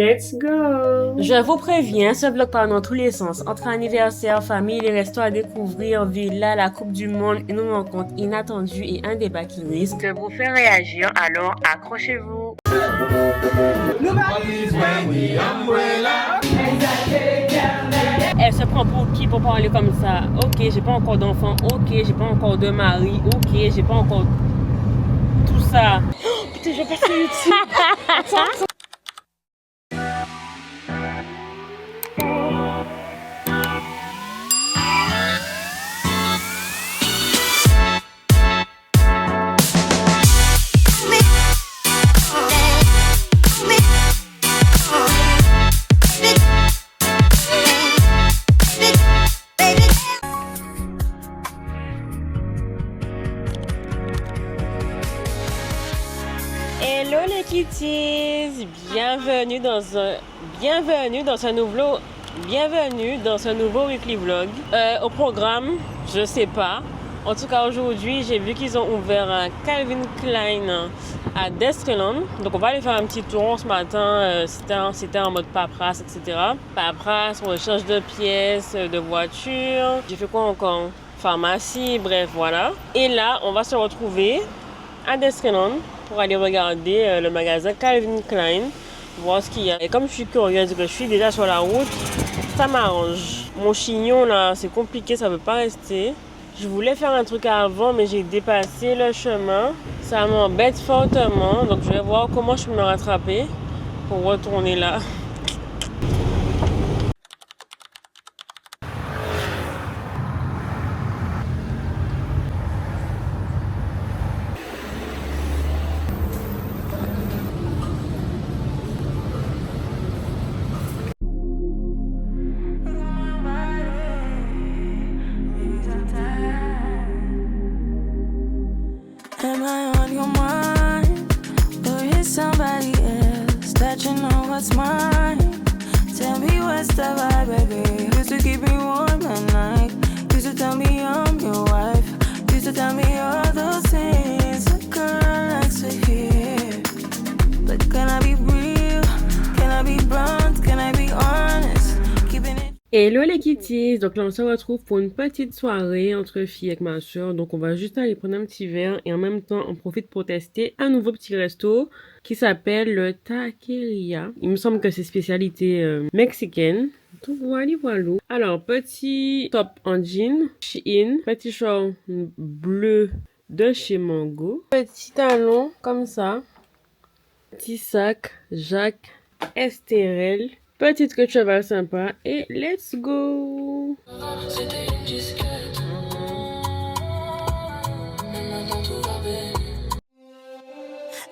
Let's go! Je vous préviens, ce vlog part dans tous les sens. Entre anniversaire, famille, les restos à découvrir, villa, la coupe du monde, une rencontre inattendue et un débat qui risque de vous faire réagir, alors accrochez-vous. Elle se prend pour qui pour parler comme ça? Ok, j'ai pas encore d'enfant, ok, j'ai pas encore de mari, ok, j'ai pas encore tout ça. Oh, putain, je vais passer YouTube. Hello les kitties, bienvenue dans un nouveau weekly vlog. Au programme, je sais pas. En tout cas aujourd'hui, j'ai vu qu'ils ont ouvert un Calvin Klein à Destreland. Donc on va aller faire un petit tour ce matin. C'était en mode paperasse, etc. Paperasse, recherche de pièces, de voitures. J'ai fait quoi encore? Pharmacie, bref, voilà. Et là, on va se retrouver à Destreland pour aller regarder le magasin Calvin Klein, voir ce qu'il y a. Et comme je suis curieuse, que je suis déjà sur la route, ça m'arrange. Mon chignon là, c'est compliqué, ça veut pas rester. Je voulais faire un truc avant, mais j'ai dépassé le chemin. Ça m'embête fortement, donc je vais voir comment je peux me rattraper pour retourner là. Am I on your mind? Or is somebody else that you know what's mine? Tell me what's the vibe, baby. Used to keep me warm at night. Used to tell me I'm your wife. Used to tell me all those things a girl likes to hear. But can I be real? Can I be blunt? Can I be honest? Keeping it. Hello les kitties, donc là on se retrouve pour une petite soirée entre filles avec ma soeur. Donc on va juste aller prendre un petit verre et en même temps on profite pour tester un nouveau petit resto qui s'appelle le Taqueria. Il me semble que c'est spécialité mexicaine. Donc voilà, voilà. Alors petit top en jean, Shein, petit short bleu de chez Mango, petit talon comme ça, petit sac Jacques Esterel. Petite queue de cheval sympa et let's go!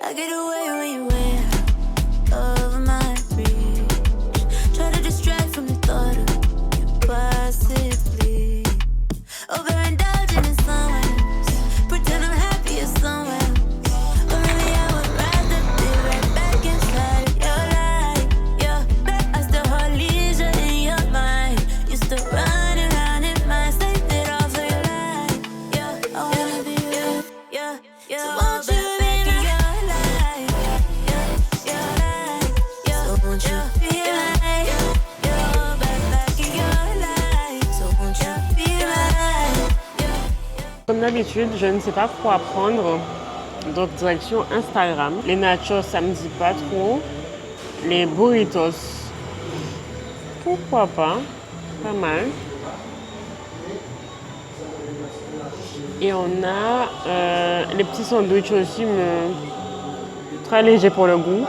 I get away when you wear over my reach. Try to distract from the thought of you possibly overindulging in someone else. Pretend I'm happy as someone else. But really I would rather be right back inside of your life. Yeah, I still hold leisure in your mind. You still running around in my state it all for your life. Yeah, I wanna be you. Yeah, yeah. So won't you be my life? Your life. Yeah, so won't you be my your back in your life? So won't you be my Comme d'habitude, je ne sais pas quoi prendre, donc direction Instagram. Les nachos, ça me dit pas trop. Les burritos, pourquoi pas, pas mal. Et on a les petits sandwichs aussi, mais très légers pour le goût.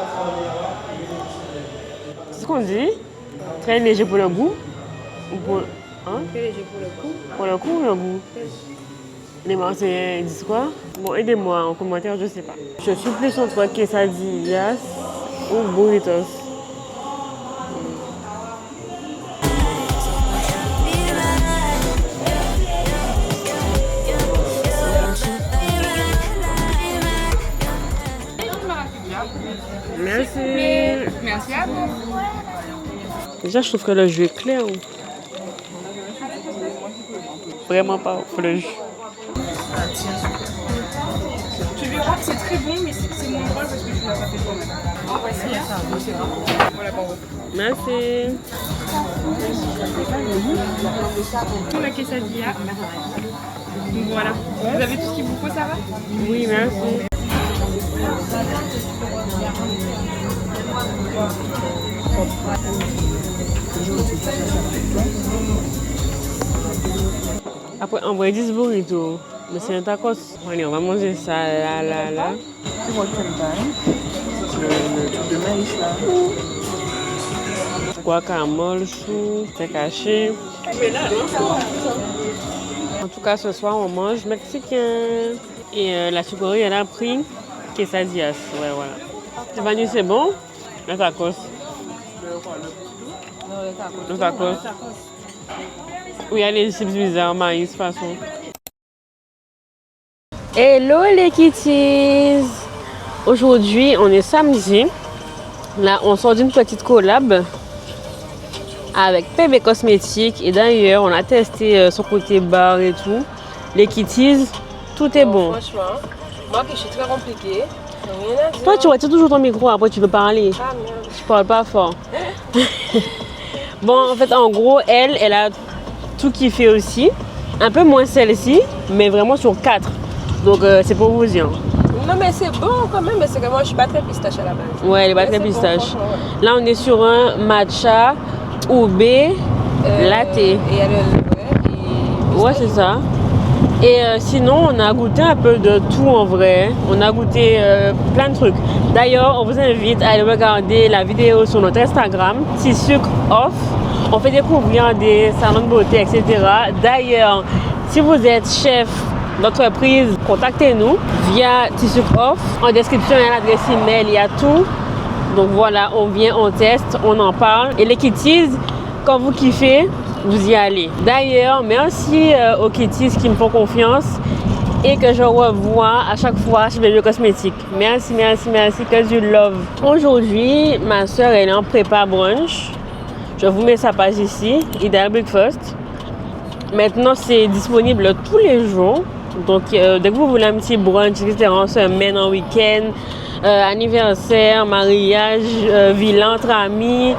C'est ce qu'on dit? Très léger pour le goût? Ou pour... Hein? Très léger pour le coup. Pour le coup ou le goût? Les Marseillais ils disent quoi? Bon, aidez-moi en commentaire, je sais pas. Je suis plus entre quesadillas ou burritos. Merci. Merci à vous. Déjà, je trouve que le jus est clair. Vraiment pas pour le jus. Tu verras que c'est très bon, mais c'est moins drôle parce que tu l'as pas fait toi-même. Voilà pour vous. Merci. Pour la quesadilla. Donc voilà. Vous avez tout ce qu'il vous faut, ça va? Oui, merci. Après, on va 10 burritos. Mais c'est un tacos. Allez, on va manger ça là. Tu vois quel bain? Le truc de maïs là. Guacamole, chou, steak haché. En tout cas, ce soir, on mange mexicain. Et la sucrerie, elle a pris quesadillas. Ouais, voilà. Stéphanie, c'est bon? Le tacos. Le tacos. Oui, allez, c'est bizarre, maïs, de toute façon. Hello les kitties! Aujourd'hui, on est samedi. Là, on sort d'une petite collab avec PB Cosmétiques. Et d'ailleurs, on a testé son côté bar et tout. Les kitties, tout est bon. Franchement, moi que je suis très compliquée. Rien à dire. Toi, tu retires toujours ton micro, après tu peux parler. Ah merde. Je parle pas fort. Bon, en fait, en gros, elle a tout kiffé aussi. Un peu moins celle-ci, mais vraiment sur 4. Donc, c'est pour vous dire. Non mais c'est bon quand même, mais c'est que moi je suis pas très pistache à la base. Ouais, elle est pas très Mais c'est pistache. bon, franchement, Là, on est sur un matcha OB latte. Et elle est Ouais, c'est ça. Et sinon, on a goûté un peu de tout en vrai. On a goûté plein de trucs. D'ailleurs, on vous invite à aller regarder la vidéo sur notre Instagram, Tissuc Off. On fait découvrir des salons de beauté, etc. D'ailleurs, si vous êtes chef d'entreprise, contactez-nous via Tissuc Off. En description, il y a l'adresse email, il y a tout. Donc voilà, on vient, on teste, on en parle. Et les kitties, quand vous kiffez, vous y allez. D'ailleurs, merci aux kitties qui me font confiance et que je revois à chaque fois chez Baby Cosmétiques. Merci, que du love. Aujourd'hui, ma soeur, elle est en prépa brunch. Je vous mets sa page ici, Ideal Breakfast. Maintenant, c'est disponible tous les jours. Donc, dès que vous voulez un petit brunch, etc., semaine, en week-end, anniversaire, mariage, villa entre amis,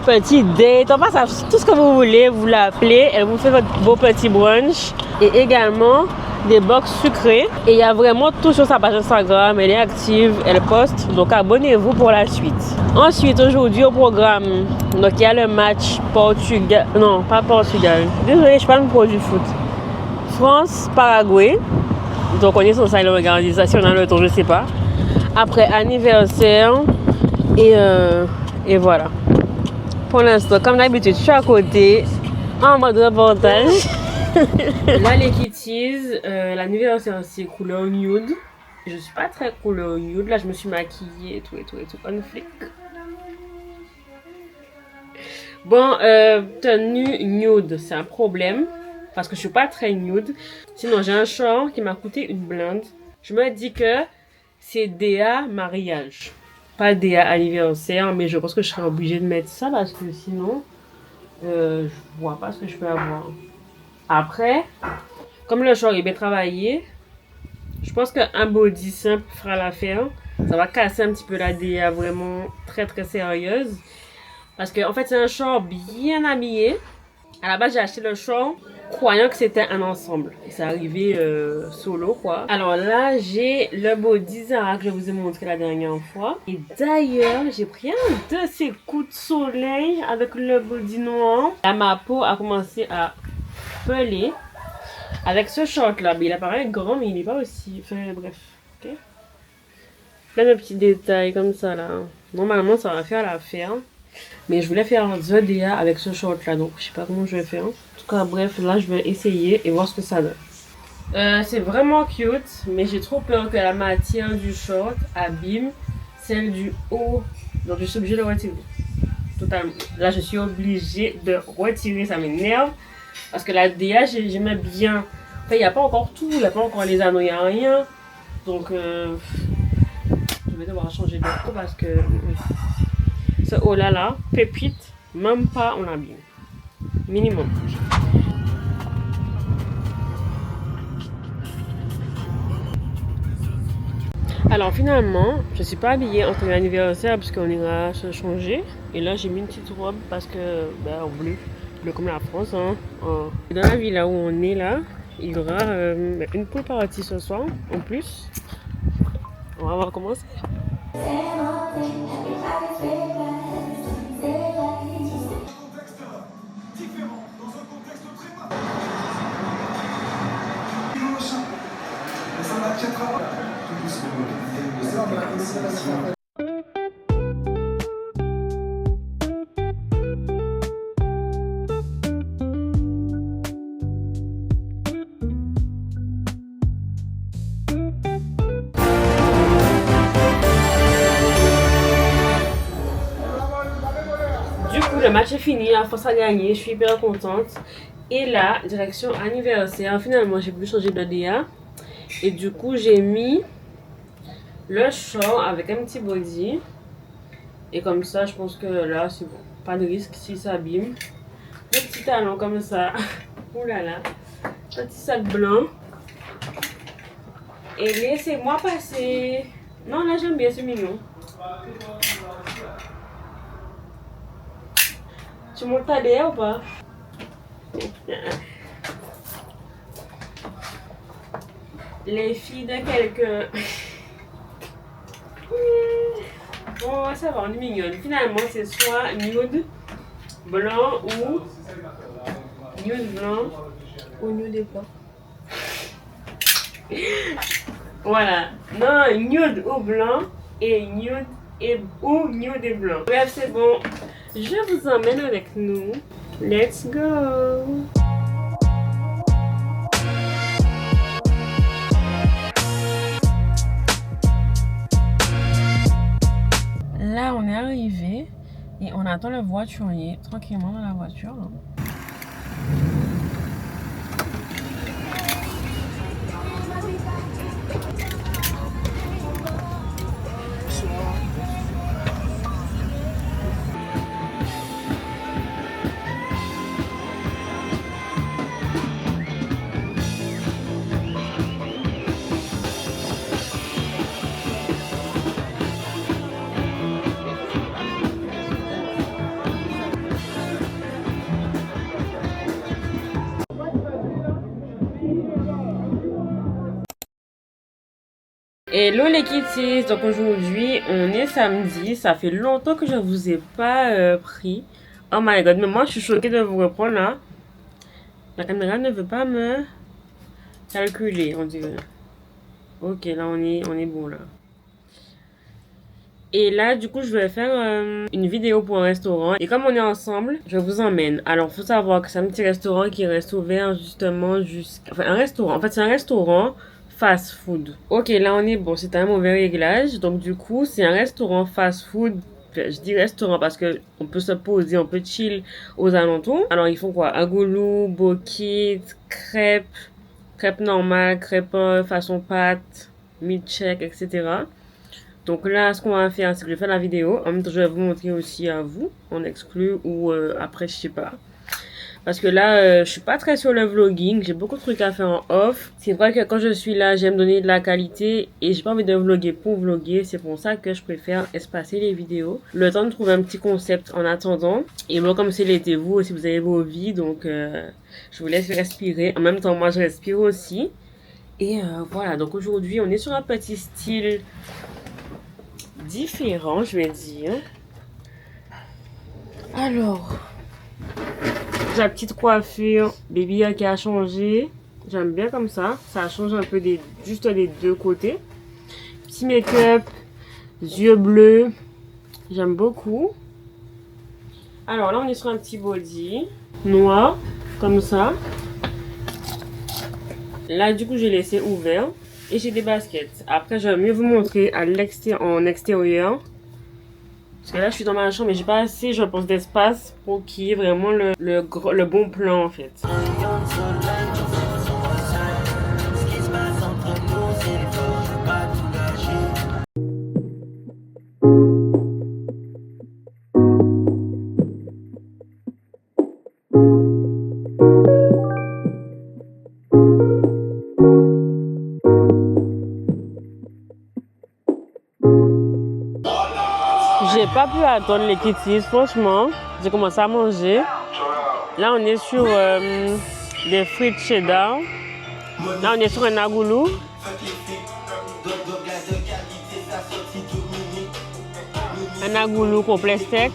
petit date, on passe à tout ce que vous voulez, vous l'appelez, elle vous fait vos petits brunch. Et également des box sucrées. Et il y a vraiment tout sur sa page Instagram, elle est active, elle poste. Donc, abonnez-vous pour la suite. Ensuite, aujourd'hui au programme, donc il y a le match Portugal, non pas Portugal, désolé, je parle pour du foot. France-Paraguay, donc on est censé aller regarder ça si on a le temps, je sais pas. Après anniversaire et voilà. Pour l'instant, comme d'habitude, je suis à côté en mode reportage. Là les kitties, l'anniversaire c'est couleur nude. Je suis pas très couleur nude, là je me suis maquillée et tout, on flic. Bon, tenue nude, c'est un problème parce que je suis pas très nude. Sinon, j'ai un short qui m'a coûté une blinde. Je me dis que c'est DA mariage, pas DA anniversaire, mais je pense que je serai obligée de mettre ça parce que sinon, je vois pas ce que je peux avoir. Après, comme le short est bien travaillé, je pense qu'un body simple fera l'affaire. Ça va casser un petit peu la DA vraiment très sérieuse. Parce que en fait c'est un short bien habillé. À la base j'ai acheté le short croyant que c'était un ensemble. Et c'est arrivé solo quoi. Alors là j'ai le body Zara que je vous ai montré la dernière fois. Et d'ailleurs j'ai pris un de ces coups de soleil avec le body noir. Là ma peau a commencé à peler. Avec ce short là, il apparaît grand mais il n'est pas aussi... Enfin bref, ok. Plein de petits détails comme ça là. Normalement ça va faire l'affaire. Mais je voulais faire un DA avec ce short là, donc je sais pas comment je vais faire. En tout cas bref, là je vais essayer et voir ce que ça donne. C'est vraiment cute, mais j'ai trop peur que la matière du short abîme celle du haut. Donc je suis obligée de retirer. Totalement. Là je suis obligée de retirer, ça m'énerve. Parce que la DA j'aimais bien. Enfin il n'y a pas encore tout, il n'y a pas encore les anneaux, il n'y a rien. Donc je vais devoir changer de haut parce que... Ce haut là, pépite, même pas on abîme. Minimum. Alors finalement, je suis pas habillée en tant qu'anniversaire puisqu'on ira se changer. Et là, j'ai mis une petite robe parce que, en bleu, bleu comme la France. Hein. Dans la ville là où on est là, il y aura une pool party ce soir en plus. On va voir comment c'est. Du coup, le match est fini, la France a gagné, je suis hyper contente. Et là, direction anniversaire, finalement j'ai voulu changer de DA. Et du coup, j'ai mis le short avec un petit body. Et comme ça, je pense que là, c'est bon. Pas de risque si ça abîme. Le petit talon comme ça. Ouh là là. Petit sac blanc. Et laissez-moi passer. Non, là, j'aime bien, c'est mignon. Tu montes ta DA ou pas? Les filles de quelqu'un. Bon, ça va, on est mignonne. Finalement, c'est soit nude blanc ou nude blanc ou nude blanc. Voilà. Non, nude ou blanc et nude ou nude et blanc. Bref, c'est bon. Je vous emmène avec nous. Let's go! Là, on est arrivé et on attend le voiturier tranquillement dans la voiture. Hein. Hello les kitties, donc aujourd'hui on est samedi, ça fait longtemps que je vous ai pas pris. Oh my god, mais moi je suis choquée de vous reprendre là. La caméra ne veut pas me calculer, on dirait. Ok, là on est bon là. Et là du coup je vais faire une vidéo pour un restaurant. Et comme on est ensemble, je vous emmène. Alors faut savoir que c'est un petit restaurant qui reste ouvert justement jusqu'à... Enfin un restaurant, en fait c'est un restaurant fast food. Ok, là on est bon, c'est un mauvais réglage. Donc du coup, c'est un restaurant fast food. Je dis restaurant parce que on peut se poser, on peut chill aux alentours. Alors ils font quoi? Agoulou, bokit, crêpes, crêpes normales, crêpes façon pâte, milkshake, etc. Donc là, ce qu'on va faire, c'est que je vais faire la vidéo. En même temps, je vais vous montrer aussi à vous, en exclu ou après, je sais pas. Parce que là, je suis pas très sur le vlogging. J'ai beaucoup de trucs à faire en off. C'est vrai que quand je suis là, j'aime donner de la qualité. Et j'ai pas envie de vlogger pour vlogger. C'est pour ça que je préfère espacer les vidéos. Le temps de trouver un petit concept en attendant. Et moi, comme c'est l'été, vous aussi, vous avez vos vies. Donc, je vous laisse respirer. En même temps, moi, je respire aussi. Et voilà. Donc aujourd'hui, on est sur un petit style différent, je vais dire. Alors... la petite coiffure baby qui a changé. J'aime bien comme ça. Ça change un peu juste des deux côtés. Petit make-up. Yeux bleus. J'aime beaucoup. Alors là, on est sur un petit body. Noir. Comme ça. Là, du coup, j'ai laissé ouvert. Et j'ai des baskets. Après, je vais mieux vous montrer en extérieur. Parce que là, je suis dans ma chambre, mais j'ai pas assez, je pense, d'espace pour qu'il y ait vraiment le bon plan, en fait. pas pu attendre les kitties, franchement. J'ai commencé à manger. Là, on est sur des frites cheddar. Là, on est sur un agoulou. Un agoulou complet steak.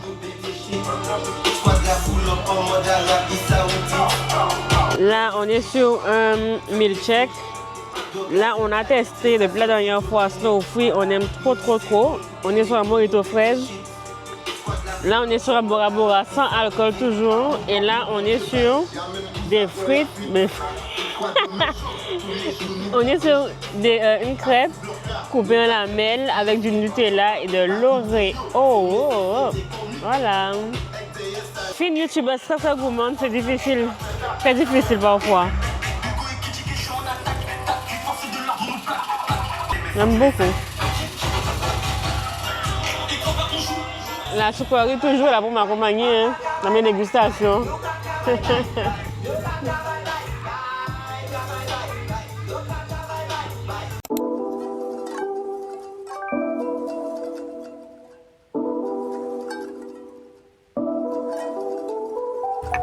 Là, on est sur un milkshake. Là, on a testé depuis la dernière fois Snow Free. On aime trop. On est sur un mojito fraise. Là, on est sur un Bora Bora sans alcool toujours. Et là, on est sur des frites. Mais... on est sur une crêpe coupée en lamelles avec du Nutella et de l'oreo. Oh. Voilà. Fin YouTuber très gourmande, c'est difficile. Très difficile parfois. J'aime beaucoup. La chouperie est toujours là pour m'accompagner hein, dans mes dégustations.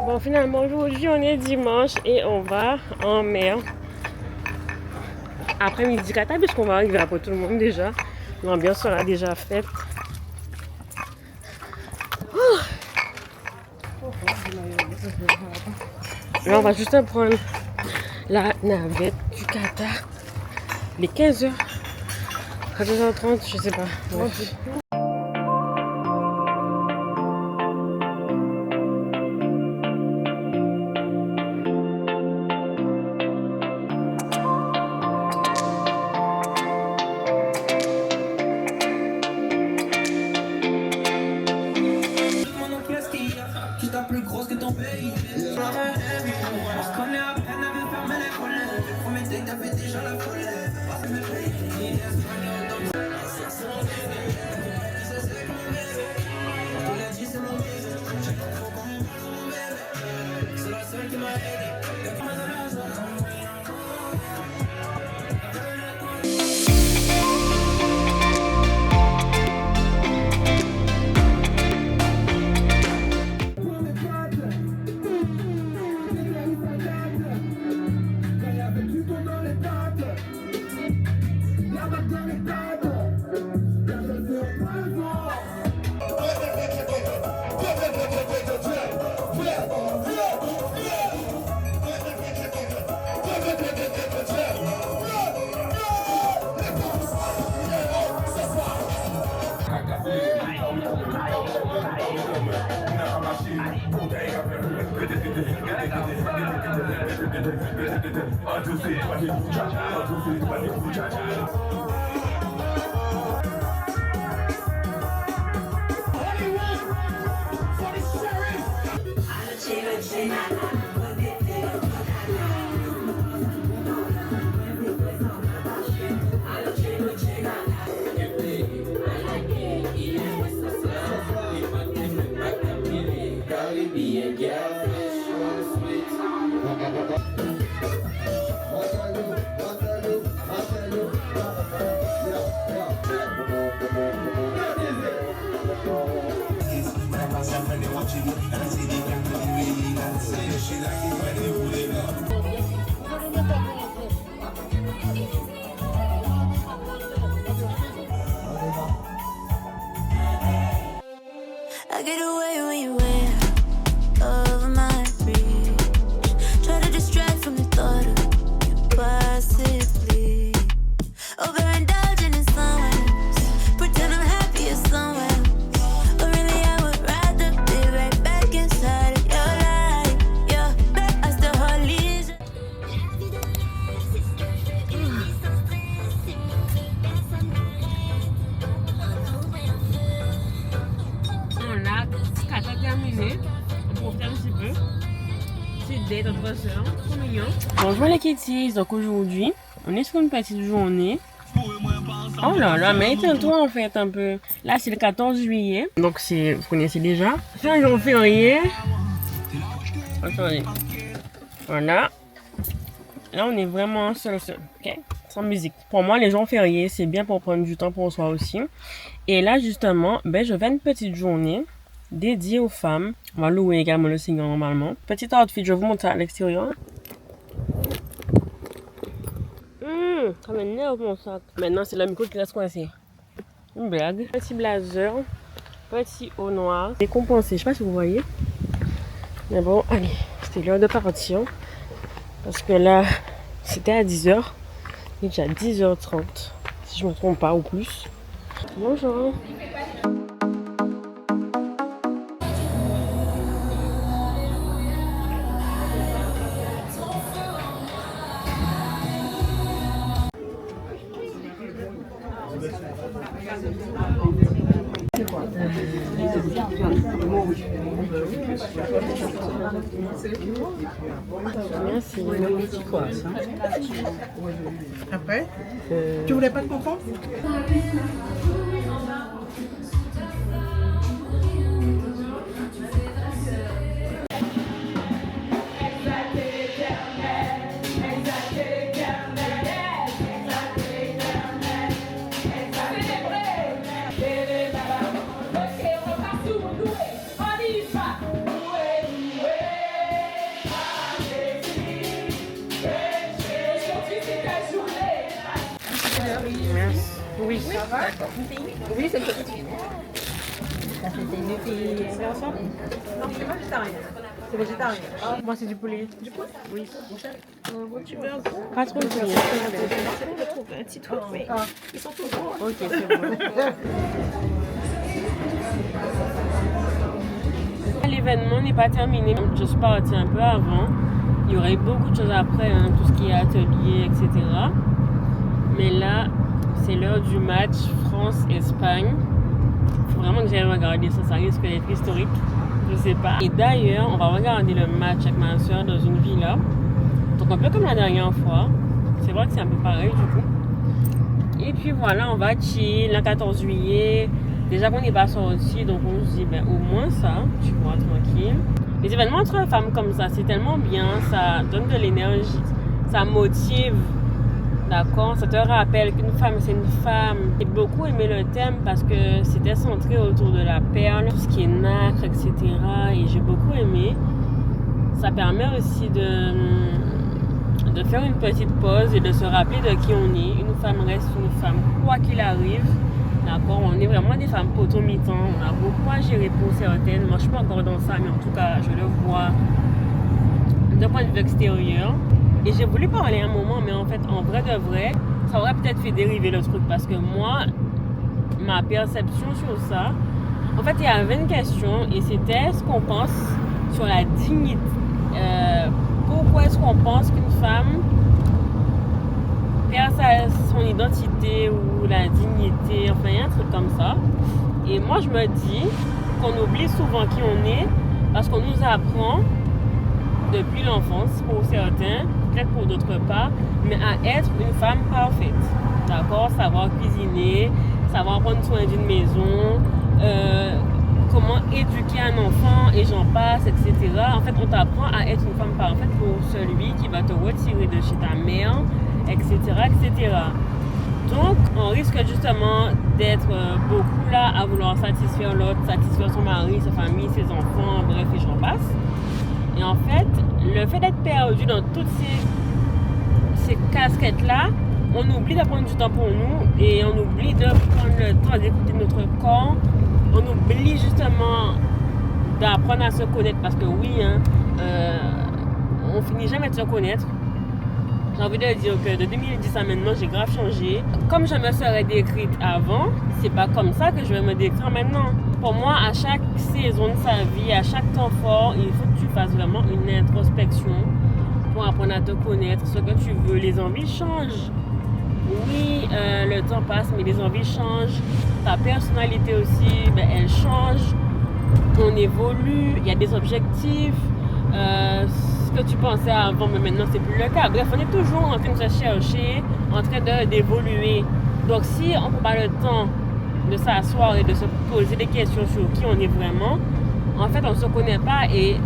Bon, finalement, aujourd'hui, on est dimanche et on va en mer. Après-midi kata, puisqu'on va arriver pour tout le monde déjà. L'ambiance sera déjà faite. Là, on va juste prendre la navette du Qatar. Les 15h. 14h30, je sais pas. Bref. I get away when you wear over my reach. Try to distract from the thought of you possibly overindulging in someone else. Pretend I'm happy as someone else. But really I would rather be right back inside of your life. Yeah, but I still hardly use it. On a Qatar terminé. On profite un petit peu. C'est date entre soeurs. Trop mignon. Bonjour les kitties. Donc aujourd'hui, on est sur une petite journée. Oh là là, mais éteins-toi en fait un peu. Là c'est le 14 juillet. Donc c'est, vous connaissez déjà. C'est un jour férié. Attendez. Voilà. Là on est vraiment seul. Ok, sans musique. Pour moi les jours fériés c'est bien pour prendre du temps pour soi aussi. Et là, justement, je fais une petite journée dédiée aux femmes. On va louer également le signe normalement. Petit outfit, je vais vous montrer à l'extérieur. Ça m'énerve mon sac. Maintenant, c'est le micro qui reste coincé. Une blague. Petit blazer, petit haut noir. Décompensé, je sais pas si vous voyez. Mais bon, allez, c'était l'heure de partir. Parce que là, c'était à 10h. Il est déjà 10h30. Si je me trompe pas, ou plus. Bonjour. Merci. C'est quoi ça? Après, tu voulais pas de concombre? Oui. Oui, c'est une petite fille. Ça fait des filles. C'est ensemble? Non, c'est végétarien. C'est végétarien. Moi, c'est du poulet. Du poulet? Oui. Tu veux un gros? Pas trop de poulet. C'est bon de trouver un petit truc, mais ils sont tous gros. Ok, c'est bon. L'événement n'est pas terminé. Je suis partie un peu avant. Il y aurait beaucoup de choses après, hein, tout ce qui est atelier, etc. Mais là, c'est l'heure du match France-Espagne. Il faut vraiment que j'aille regarder ça. Ça risque d'être historique. Je sais pas. Et d'ailleurs, on va regarder le match avec ma soeur dans une villa. Donc un peu comme la dernière fois. C'est vrai que c'est un peu pareil du coup. Et puis voilà, on va chill le 14 juillet. Déjà qu'on n'est pas sorti, donc on se dit au moins ça, tu vois, tranquille. Les événements entre femmes comme ça, c'est tellement bien, ça donne de l'énergie, ça motive, d'accord? Ça te rappelle qu'une femme, c'est une femme. J'ai beaucoup aimé le thème parce que c'était centré autour de la perle, tout ce qui est nacre, etc. Et j'ai beaucoup aimé. Ça permet aussi de faire une petite pause et de se rappeler de qui on est. Une femme reste une femme, quoi qu'il arrive. D'accord, on est vraiment des femmes potomitans, on a beaucoup à gérer pour certaines. Moi, je suis pas encore dans ça, mais en tout cas, je le vois d'un point de vue extérieur. Et j'ai voulu parler un moment, mais en fait, en vrai de vrai, ça aurait peut-être fait dériver le truc parce que moi, ma perception sur ça, en fait, il y avait une question et c'était ce qu'on pense sur la dignité. Pourquoi est-ce qu'on pense qu'une femme perd son identité ou la dignité, enfin il y a un truc comme ça. Et moi je me dis qu'on oublie souvent qui on est parce qu'on nous apprend depuis l'enfance pour certains, peut-être pour d'autres pas, mais à être une femme parfaite. D'accord? Savoir cuisiner, savoir prendre soin d'une maison, comment éduquer un enfant et j'en passe, etc. En fait on t'apprend à être une femme parfaite pour celui qui va te retirer de chez ta mère, etc., etc. Donc, on risque justement d'être beaucoup là à vouloir satisfaire l'autre, satisfaire son mari, sa famille, ses enfants, bref, et j'en passe. Et en fait, le fait d'être perdu dans toutes ces casquettes-là, on oublie de prendre du temps pour nous et on oublie de prendre le temps d'écouter notre corps. On oublie justement d'apprendre à se connaître parce que oui, on finit jamais de se connaître. J'ai envie de dire que de 2010 à maintenant, j'ai grave changé. Comme je me serais décrite avant, c'est pas comme ça que je vais me décrire maintenant. Pour moi, à chaque saison de sa vie, à chaque temps fort, il faut que tu fasses vraiment une introspection pour apprendre à te connaître, ce que tu veux. Les envies changent. Oui, le temps passe, mais les envies changent. Ta personnalité aussi, elle change. On évolue, il y a des objectifs. Que tu pensais avant, mais maintenant c'est plus le cas. Bref, on est toujours en train de se chercher, en train d'évoluer. Donc si on ne prend pas le temps de s'asseoir et de se poser des questions sur qui on est vraiment, en fait on ne se connaît pas et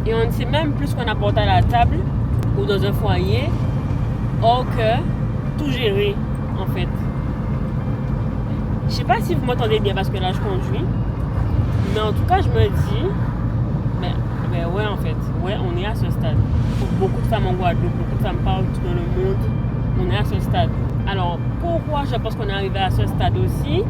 on ne sait même plus ce qu'on apporte à la table ou dans un foyer, or que tout gérer en fait. Je sais pas si vous m'entendez bien parce que là je conduis. Mais en tout cas, je me dis, mais ouais, en fait, ouais, on est à ce stade. Pour beaucoup de femmes en Guadeloupe, beaucoup de femmes partout dans le monde, on est à ce stade. Alors, pourquoi je pense qu'on est arrivé à ce stade aussi?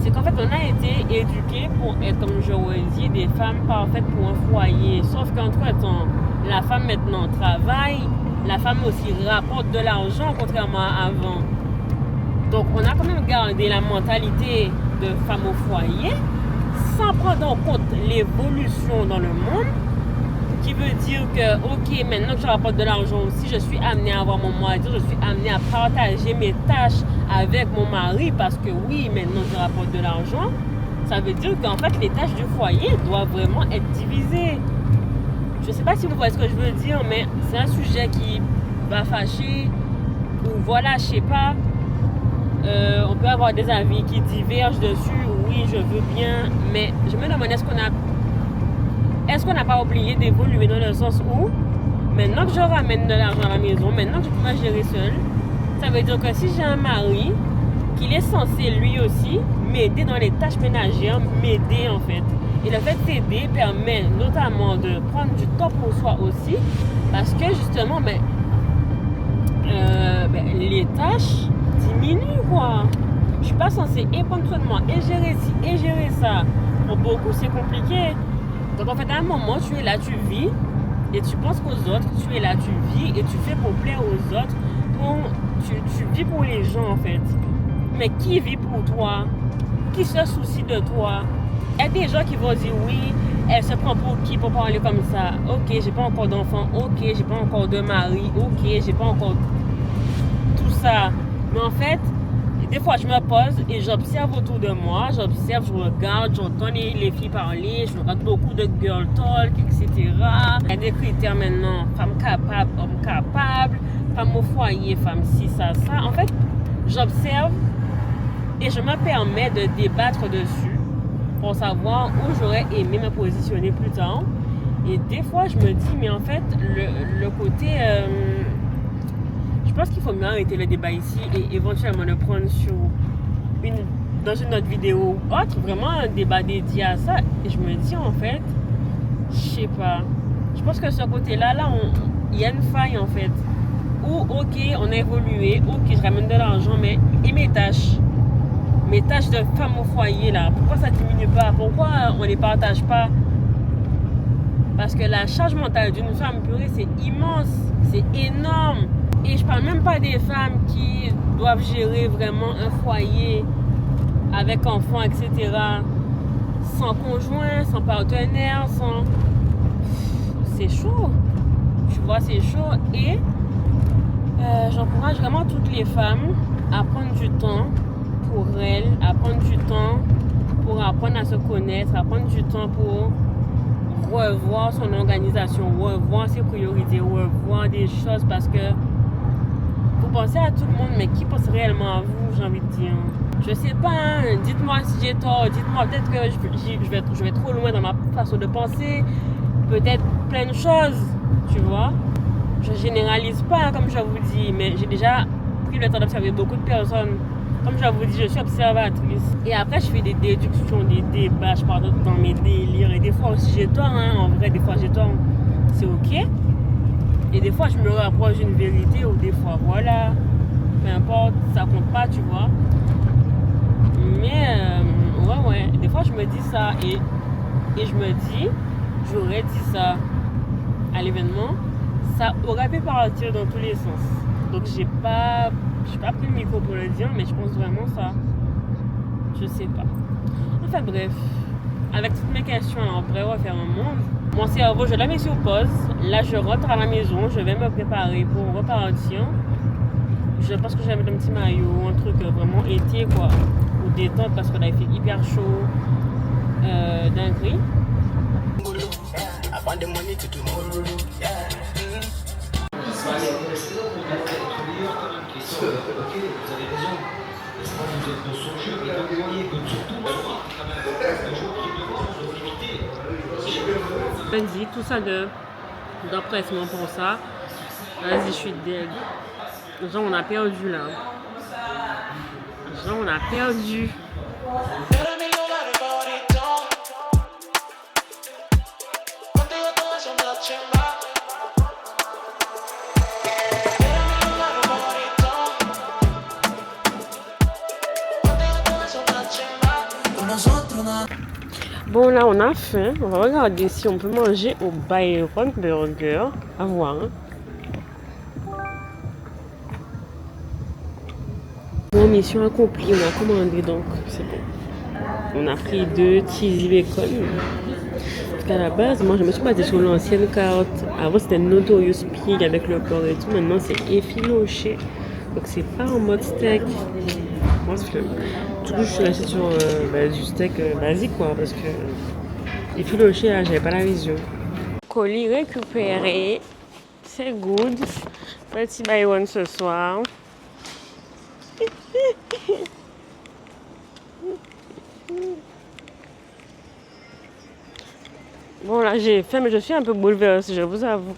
C'est qu'en fait, on a été éduqués pour être, comme je vous dis, des femmes parfaites pour un foyer. Sauf qu'entre-temps, la femme maintenant travaille, la femme aussi rapporte de l'argent, contrairement à avant. Donc, on a quand même gardé la mentalité de femme au foyer, sans prendre en compte l'évolution dans le monde, qui veut dire que, ok, maintenant que je rapporte de l'argent aussi, je suis amenée à avoir mon mot à dire, je suis amenée à partager mes tâches avec mon mari, parce que oui, maintenant je rapporte de l'argent, ça veut dire qu'en fait, les tâches du foyer doivent vraiment être divisées. Je ne sais pas si vous voyez ce que je veux dire, mais c'est un sujet qui va fâcher, ou voilà, je sais pas, on peut avoir des avis qui divergent dessus, oui, je veux bien, mais je me demande, est-ce qu'on n'a pas oublié d'évoluer dans le sens où, maintenant que je ramène de l'argent à la maison, maintenant que je peux me gérer seule, ça veut dire que si j'ai un mari, qu'il est censé lui aussi m'aider dans les tâches ménagères, m'aider en fait. Et le fait d'aider permet notamment de prendre du temps pour soi aussi, parce que justement, les tâches diminuent quoi. Je suis pas censée et prendre soin de moi, et gérer ci, et gérer ça. Pour beaucoup, c'est compliqué. Donc en fait, à un moment, tu es là, tu vis, et tu penses qu'aux autres, tu es là, tu vis, et tu fais pour plaire aux autres. Tu vis pour les gens en fait. Mais qui vit pour toi? Qui se soucie de toi? Il y a des gens qui vont dire oui, elle se prend pour qui pour parler comme ça? Ok, j'ai pas encore d'enfant, ok, j'ai pas encore de mari, ok, j'ai pas encore tout ça. Mais en fait, des fois je me pose et j'observe autour de moi, j'observe, je regarde, j'entends les filles parler, je regarde beaucoup de girl talk, etc. Il y a des critères maintenant, femme capable, homme capable, femme au foyer, femme ci, ça. En fait, j'observe et je me permets de débattre dessus pour savoir où j'aurais aimé me positionner plus tard. Et des fois, je me dis, mais en fait, le côté... je pense qu'il faut mieux arrêter le débat ici et éventuellement le prendre dans une autre vidéo ou autre, vraiment un débat dédié à ça. Et je me dis, en fait, je sais pas. Je pense que ce côté-là, il y a une faille, en fait. Où, ok, on a évolué, ok, je ramène de l'argent, mais et mes tâches? Mes tâches de femme au foyer, là, pourquoi ça diminue pas? Pourquoi on ne les partage pas? Parce que la charge mentale d'une femme purée, c'est immense, c'est énorme. Et je parle même pas des femmes qui doivent gérer vraiment un foyer avec enfants, etc. Sans conjoint, sans partenaire, sans... C'est chaud. Tu vois, c'est chaud. Et j'encourage vraiment toutes les femmes à prendre du temps pour elles, à prendre du temps pour apprendre à se connaître, à prendre du temps pour revoir son organisation, revoir ses priorités, revoir des choses, parce que vous pensez à tout le monde, mais qui pense réellement à vous, j'ai envie de dire. Je sais pas, hein, dites-moi si j'ai tort, dites-moi peut-être que je vais trop loin dans ma façon de penser, peut-être plein de choses, tu vois. Je généralise pas, comme je vous dis, mais j'ai déjà pris le temps d'observer beaucoup de personnes. Comme je vous dis, je suis observatrice. Et après, je fais des déductions, des débats, je parle dans mes délires. Et des fois aussi, j'ai tort, hein. En vrai, des fois, j'ai tort. C'est ok. Et des fois, je me rapproche d'une vérité, ou des fois, voilà. Peu importe, ça compte pas, tu vois. Mais, ouais. Des fois, je me dis ça. Et je me dis, j'aurais dit ça à l'événement. Ça aurait pu partir dans tous les sens. Donc, j'ai pas pris le micro pour le dire, mais je pense vraiment ça. Je sais pas. Enfin bref, avec toutes mes questions, on pourrait refaire un monde. Mon cerveau, je l'ai mis sur pause. Là, je rentre à la maison, je vais me préparer pour repartir. Je pense que je vais mettre un petit maillot, un truc vraiment été, quoi. Ou détente, parce que là, il fait hyper chaud. Dinguerie. Dit tout ça d'empressement pour ça. Vas-y, je suis dead. Genre, on a perdu là. Genre, on a perdu. Bon, là, on a faim. On va regarder si on peut manger au Byron Burger. À voir. Hein. Bon, mission accomplie. On a commandé, donc c'est bon. On a pris 2 cheesy bacon. Parce qu'à la base, moi, je me suis basée sur l'ancienne carte. Avant, c'était Notorious Pig avec le porc et tout. Maintenant, c'est effiloché. Donc, c'est pas en mode steak. Moi, c'est flemme. Du coup, je suis restée sur du steak basique, quoi, parce que effiloché, là, j'avais pas la vision. Colis récupéré. C'est good. Petit Byron ce soir. Bon, là, j'ai faim, mais je suis un peu bouleversée, je vous avoue.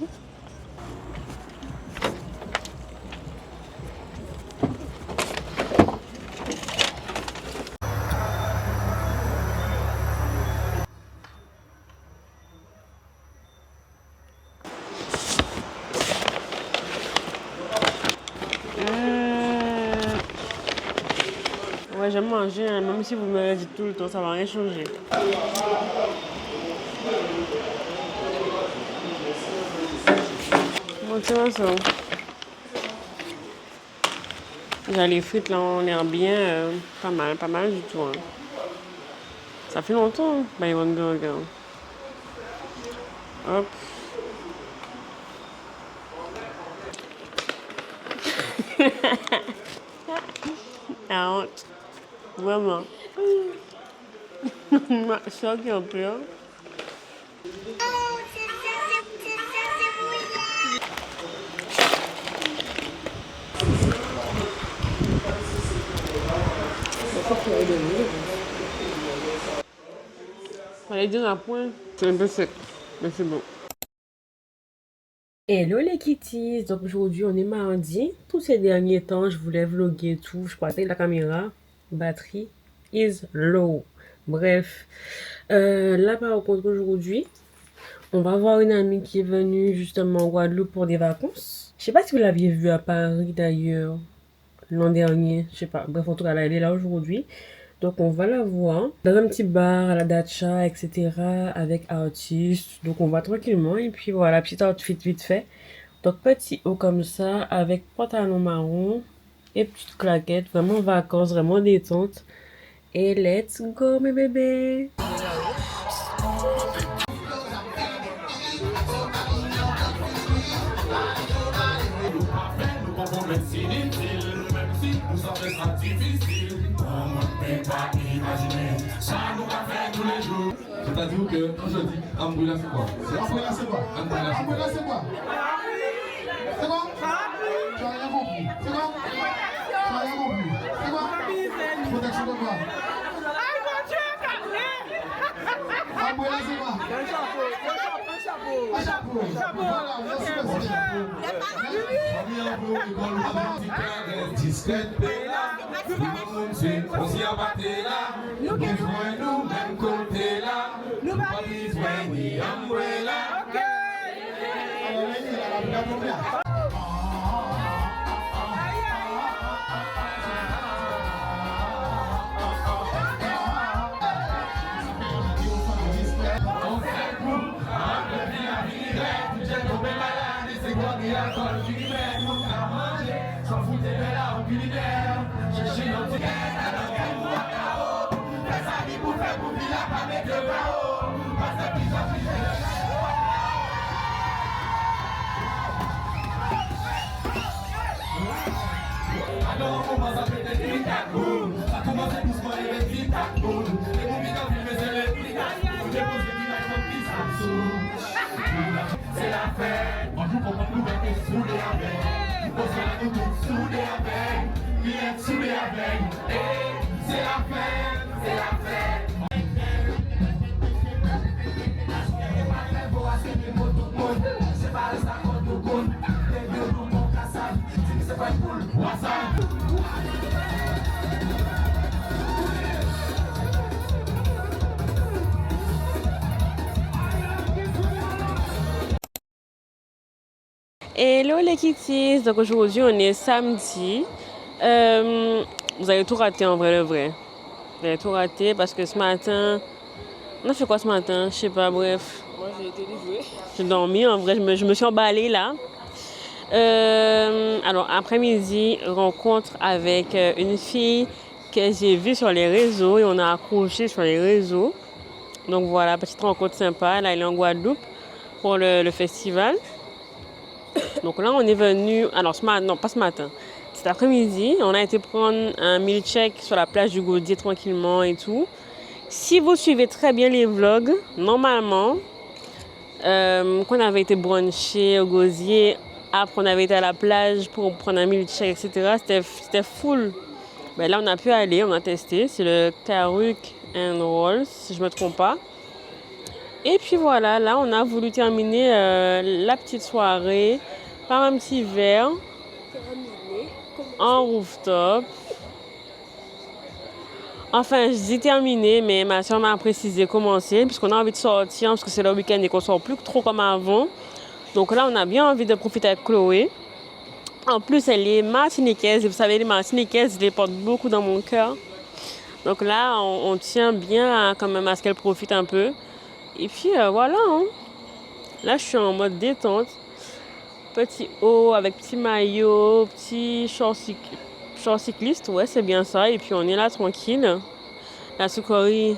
Ouais, j'aime manger, hein. Même si vous me le dites tout le temps, ça va rien changer. Bon, tu vois ça. J'ai les frites là, on l'air bien, pas mal du tout. Hein. Ça fait longtemps, Byron Burger. Hop. La honte. Vraiment. Je choque un peu. Fallait dire à point. C'est un peu sec, mais c'est bon. Hello les kitties, donc aujourd'hui on est mardi. Tous ces derniers temps je voulais vlogger et tout, je partais de la caméra, batterie is low. Bref, là par contre aujourd'hui, on va voir une amie qui est venue justement en Guadeloupe pour des vacances. Je sais pas si vous l'aviez vue à Paris d'ailleurs l'an dernier, je sais pas. Bref, en tout cas là elle est là aujourd'hui. Donc on va la voir dans un petit bar à la Dacha, etc. avec artistes. Donc on va tranquillement et puis voilà, petit outfit vite fait. Donc petit haut comme ça avec pantalon marron et petite claquette. Vraiment vacances, vraiment détente. Et let's go mes bébés. C'est-à-dire que quand je dis umbrella, c'est quoi? Umbrella, c'est quoi? Umbrella, c'est quoi? C'est quoi? Tu n'as rien compris. C'est quoi? Tu n'as rien compris. C'est quoi? Protection de quoi? Umbrella, c'est quoi? Un chapeau. Voilà, merci, merci. Discrète, on s'y a battu là, nous besoin nous même côté là, nous pas besoin ni umbrella. Ok. C'est la fête, on joue comme nous mettez sous les avec, on se la nous sous les avec, il est sous les avec, et c'est la fête, c'est la fête. C'est pas ça qu'on nous compte, les deux nous mon cassage, c'est pas pour WhatsApp. Hello les kitties! Donc aujourd'hui on est samedi. Vous avez tout raté en vrai le vrai. Vous avez tout raté parce que ce matin... On a fait quoi ce matin? Je sais pas, bref. Moi, j'ai été déjouée. J'ai dormi, en vrai, je me suis emballée là. Alors après-midi, rencontre avec une fille que j'ai vue sur les réseaux et on a accroché sur les réseaux. Donc voilà, petite rencontre sympa. Là, elle est en Guadeloupe pour le festival. Donc là, on est venu, alors ce matin, non pas ce matin, cet après-midi, on a été prendre un milkshake sur la plage du Gaudier tranquillement et tout. Si vous suivez très bien les vlogs, normalement, quand on avait été bruncher au Gaudier, après on avait été à la plage pour prendre un milkshake, etc., c'était full. Mais là, on a pu aller, on a testé, c'est le Karuk and Rolls, si je ne me trompe pas. Et puis voilà, là, on a voulu terminer la petite soirée par un petit verre en rooftop. Enfin, je dis terminé, mais ma soeur m'a précisé commencer, puisqu'on a envie de sortir, parce que c'est le week-end et qu'on ne sort plus trop comme avant. Donc là, on a bien envie de profiter avec Chloé. En plus, elle est martiniquaise, et vous savez, les martiniquaises, je les porte beaucoup dans mon cœur. Donc là, on tient bien quand même à ce qu'elle profite un peu. Et puis voilà, hein. Là je suis en mode détente. Petit haut avec petit maillot, petit short cycliste, ouais c'est bien ça. Et puis on est là tranquille. La Soukori,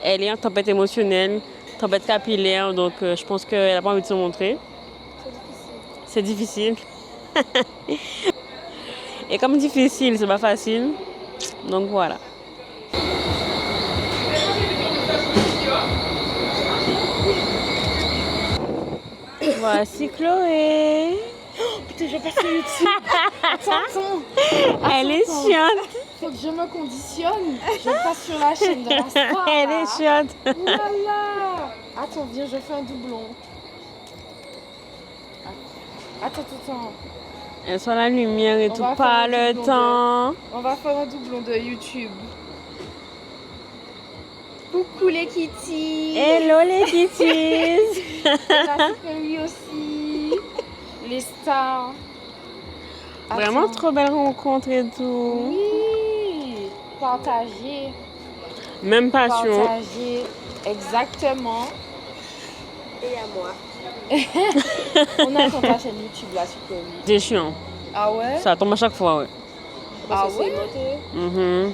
elle est en tempête émotionnelle, tempête capillaire, donc je pense qu'elle n'a pas envie de se montrer. C'est difficile. Et comme difficile, c'est pas facile. Donc voilà. Voici Chloé. Oh, putain, je passe sur YouTube. Attends. Elle est chiante. Faut que je me conditionne. Je passe sur la chaîne de la star. Elle est chiante. Voilà. Attends, viens, je fais un doublon. Attends. Elle soit la lumière et On tout, va pas faire un le doublon temps. On va faire un doublon de YouTube. Coucou les kitties. Hello les kitties. La Soukori aussi. Les stars. Vraiment Attends. trop belle rencontre et tout. Oui. Partager. Même passion. Partager. Exactement. Et à moi. On attend ta chaîne YouTube là, Soukori. C'est chiant. Ah ouais? Ça tombe à chaque fois, ouais. Ah ouais? Mhm.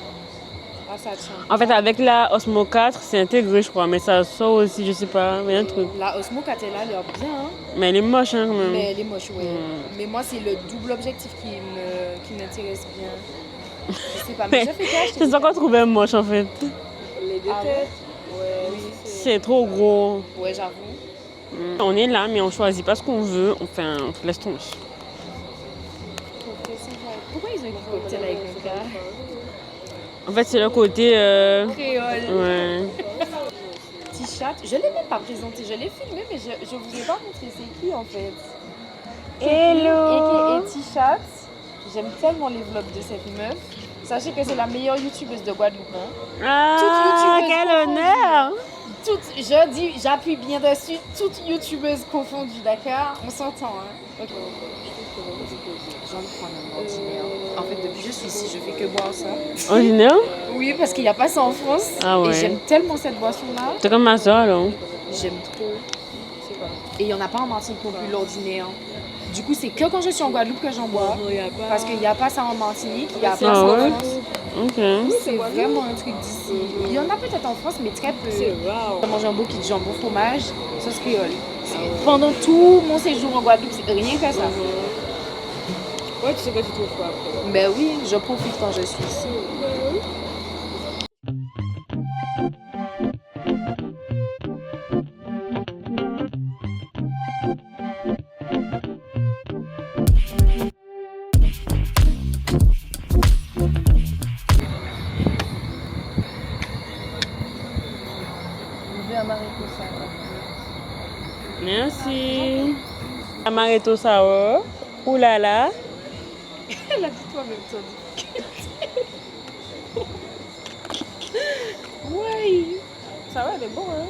Ah, ça tient. En fait, avec la Osmo 4, c'est intégré, je crois. Mais ça sort aussi, je sais pas. Mais un truc. La Osmo 4 elle a l'air bien, hein? Mais elle est moche, hein, quand même. Mais elle est moche, ouais. Mais moi, c'est le double objectif qui m'intéresse bien. Je sais pas, mais j'ai fait qu'acheter. C'est encore trouvé moche, en fait. Les deux têtes? Ouais, oui. C'est trop gros. Ouais, j'avoue. On est là, mais on choisit pas ce qu'on veut. Enfin, on laisse tomber. Pourquoi ils ont écrit cocktail avec un gars? En fait, c'est le côté... Créole. Ouais. T-shirt. Je l'ai même pas présenté. Je l'ai filmé, mais je vous ai pas montré c'est qui en fait. Hello. Et T-shirt. J'aime tellement les vlogs de cette meuf. Sachez que c'est la meilleure youtubeuse de Guadeloupe. Hein. Ah, quel honneur. J'appuie bien dessus, toutes youtubeuses confondues, d'accord? On s'entend, hein? Ok. J'en prends un ordinaire. En fait, depuis que je suis ici, je fais que boire ça. Ordinaire? Oui, parce qu'il n'y a pas ça en France. Ah ouais. Et j'aime tellement cette boisson-là. C'est comme ma soeur, alors. J'aime trop. C'est quoi? Et il n'y en a pas en Martinique non plus, l'ordinaire. Du coup, c'est que quand je suis en Guadeloupe que j'en bois. Parce qu'il n'y a pas ça en Martinique, il n'y a pas ça en France. Ok. C'est vraiment un truc d'ici. Il y en a peut-être en France, mais très peu. J'ai mangé un beau kit de jambon fromage, sauce créole. Pendant tout mon séjour en Guadeloupe, c'est rien que ça. Ouais, tu sais que tu trouves quoi après? Ben oui, je profite quand je suis ici. Merci. Amaretto sour. Ouh là là. Elle a dit toi-même, toi. Oui. Ça va, elle est bon, hein?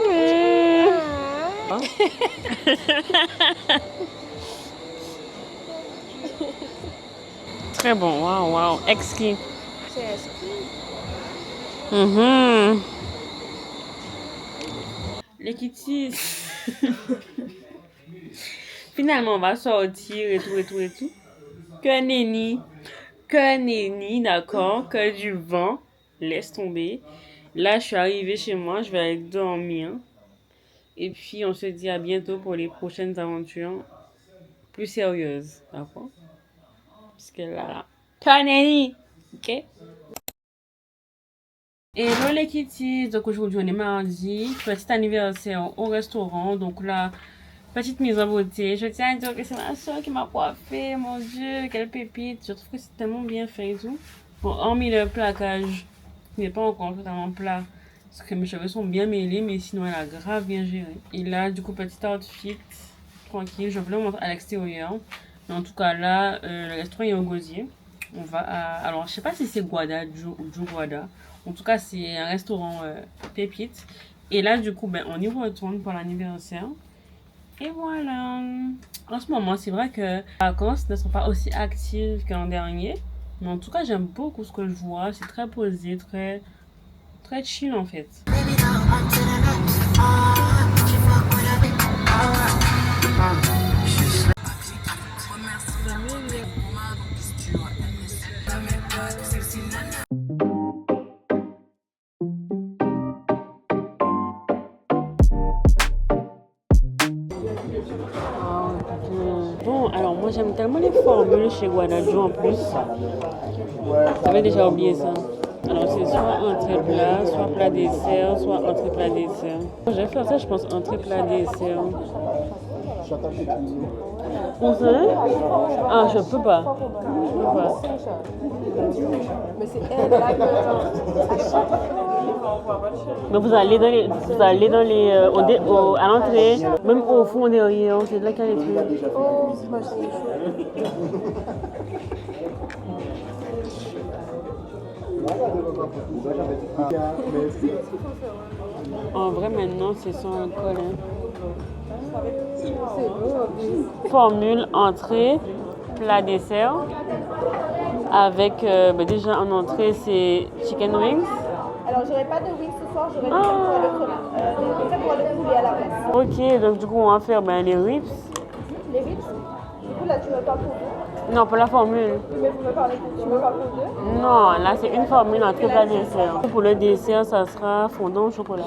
Oui. Très bon, waouh, waouh, exquis. C'est exquis. Les kitties. Finalement, on va sortir et tout. Que nenni, d'accord, que du vent, laisse tomber. Là, je suis arrivée chez moi, je vais aller dormir. Et puis, on se dit à bientôt pour les prochaines aventures plus sérieuses, d'accord? Parce que là, que nenni, ok? Hello les kitties, donc aujourd'hui on est mardi, petit anniversaire au restaurant, donc là, petite mise en beauté. Je tiens à dire que c'est ma soeur qui m'a coiffé, mon dieu, quelle pépite, je trouve que c'est tellement bien fait et tout. Bon, hormis le plaquage, qui n'est pas encore totalement plat, parce que mes cheveux sont bien mêlés, mais sinon elle a grave bien géré. Et là, du coup, petit outfit, tranquille, je voulais vous montrer à l'extérieur. Mais en tout cas là, le restaurant est au gosier. On va à... Alors, je sais pas si c'est Guada, ou Joe Guada. En tout cas, c'est un restaurant pépite. Et là, du coup, ben, on y retourne pour l'anniversaire. Et voilà. En ce moment, c'est vrai que les vacances ne sont pas aussi actives que l'an dernier. Mais en tout cas, j'aime beaucoup ce que je vois. C'est très posé, très chill en fait. Bon, alors moi j'aime tellement les formules chez Guadagio en plus. J'avais déjà oublié ça. Alors c'est soit entrée plat, soit plat dessert, soit entrée plat dessert. Je vais faire ça, je pense, entrée plat dessert. Vous savez? Ah, je peux pas. Mais c'est elle là que Mais vous allez dans les à l'entrée, même au fond derrière, c'est de là qu'il y a les trucs. Oh, moi j'ai En vrai, maintenant, c'est sans alcool. Hein. Formule entrée, plat dessert. Avec, déjà en entrée, c'est chicken wings. Alors, j'aurais pas de wings ce soir, j'aurais des pour le poulet à la place. Ok, donc du coup, on va faire les ribs. Les ribs? Du coup, là, tu me parles pour deux? Non, pour la formule. Mais tu me parles pour deux? Non, là, c'est une formule entrée, plat dessert. Pour le dessert, ça sera fondant au chocolat.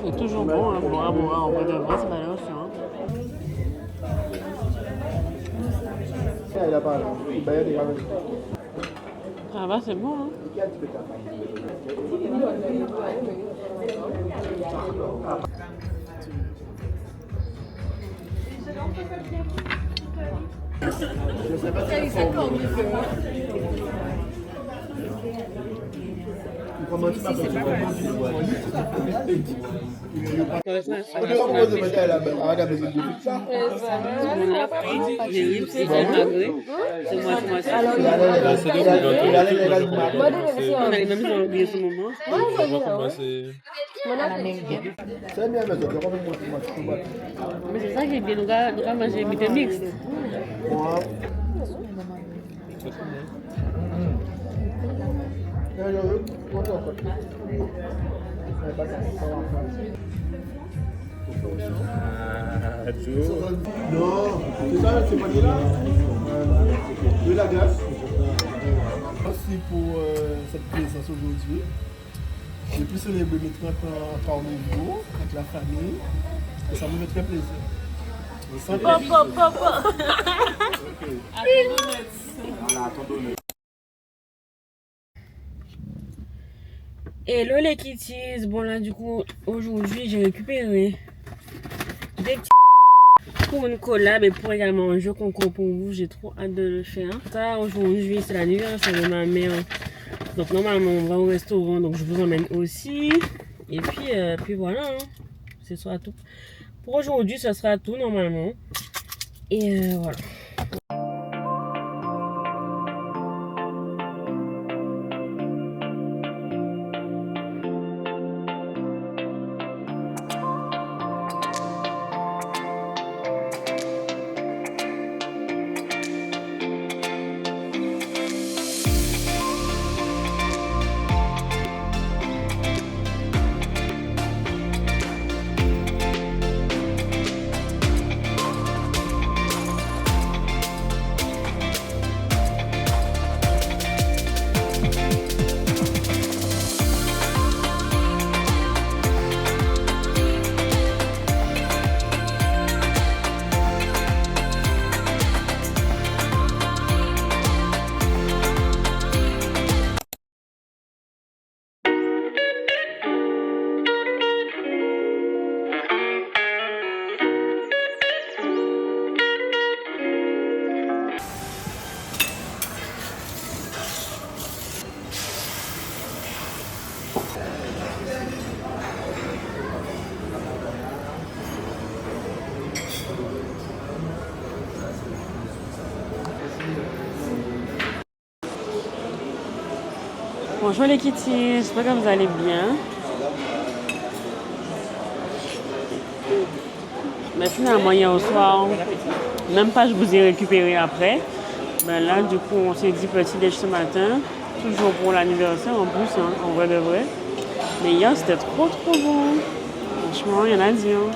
C'est toujours bon, hein, boire, en vrai de vrai, c'est valeur sûr. Ça va, c'est bon, hein. Mais c'est ça qui est bien, nous allons manger des mixtes. Non, c'est ça, c'est pas de la glace. Merci pour cette présence aujourd'hui. J'ai pu célébrer mes 30 ans parmi vous, avec la famille, et ça me fait très plaisir. Hello les kitties, bon là du coup aujourd'hui j'ai récupéré des petits pour une collab et pour également un jeu concours pour vous, j'ai trop hâte de le faire. Ça aujourd'hui c'est l'anniversaire de ma mère, donc normalement on va au restaurant, donc je vous emmène aussi. Et puis voilà, hein. Ce sera tout. Pour aujourd'hui ce sera tout normalement. Et voilà. Bonjour les kitties, j'espère que vous allez bien. Mais finalement, hier au soir, même pas je vous ai récupéré après. Ben là, du coup, on s'est dit petit déj ce matin, toujours pour l'anniversaire en plus, hein, en vrai de vrai. Mais hier, c'était trop bon. Franchement, il y en a dit. Hein.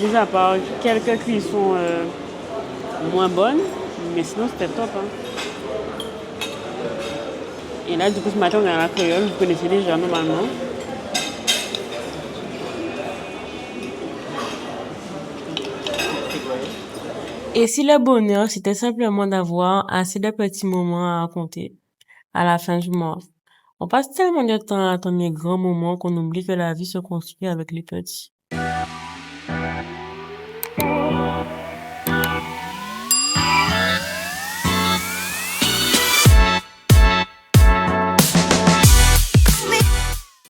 Mis à part quelques cuissons moins bonnes, mais sinon, c'était top. Hein. Et là, du coup, ce matin, on est à la créole, vous connaissez déjà normalement. Et si le bonheur, c'était simplement d'avoir assez de petits moments à raconter à la fin du mois. On passe tellement de temps à attendre les grands moments qu'on oublie que la vie se construit avec les petits.